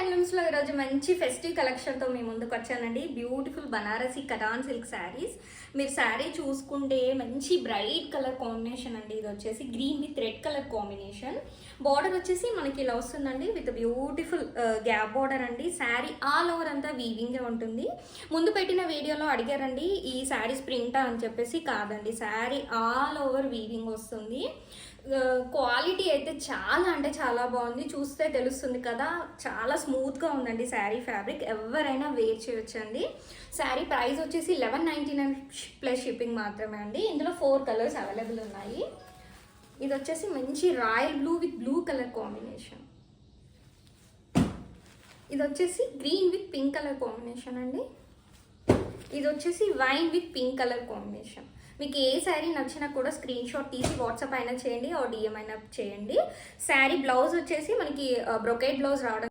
హ్యాండ్లూమ్స్లో ఈరోజు మంచి ఫెస్టివ్ కలెక్షన్తో మీ ముందుకు వచ్చానండి. Beautiful Banarasi cotton silk saris. మీరు శారీ చూసుకుంటే మంచి బ్రైట్ కలర్ కాంబినేషన్ అండి. ఇది వచ్చేసి green with red colour combination. Border వచ్చేసి మనకి ఇలా వస్తుందండి విత్ బ్యూటిఫుల్ గ్యాప్ బార్డర్ అండి. శారీ ఆల్ ఓవర్ అంతా వీవింగ్గా ఉంటుంది. ముందు పెట్టిన వీడియోలో అడిగారండి ఈ శారీస్ ప్రింటా అని చెప్పేసి. కాదండి, శారీ ఆల్ ఓవర్ వీవింగ్ వస్తుంది. క్వాలిటీ అయితే చాలా అంటే చాలా బాగుంది. చూస్తే తెలుస్తుంది కదా, చాలా స్మూత్గా ఉందండి శారీ ఫ్యాబ్రిక్. ఎవరైనా వేర్ చేయొచ్చండి. శారీ ప్రైస్ వచ్చేసి 1199 ప్లస్ షిప్పింగ్ మాత్రమే అండి. ఇందులో 4 కలర్స్ అవైలబుల్ ఉన్నాయి. ఇది వచ్చేసి మంచి royal blue with blue colour combination. ఇది వచ్చేసి green with pink colour combination అండి. ఇది వచ్చేసి wine with pink colour combination. మీకు ఏ శారీ నచ్చినా కూడా స్క్రీన్ షాట్ తీసి వాట్సాప్ అయినా చేయండి, డిఎం అయినా చేయండి. శారీ బ్లౌజ్ వచ్చేసి మనకి బ్రొకేట్ బ్లౌజ్ రావడం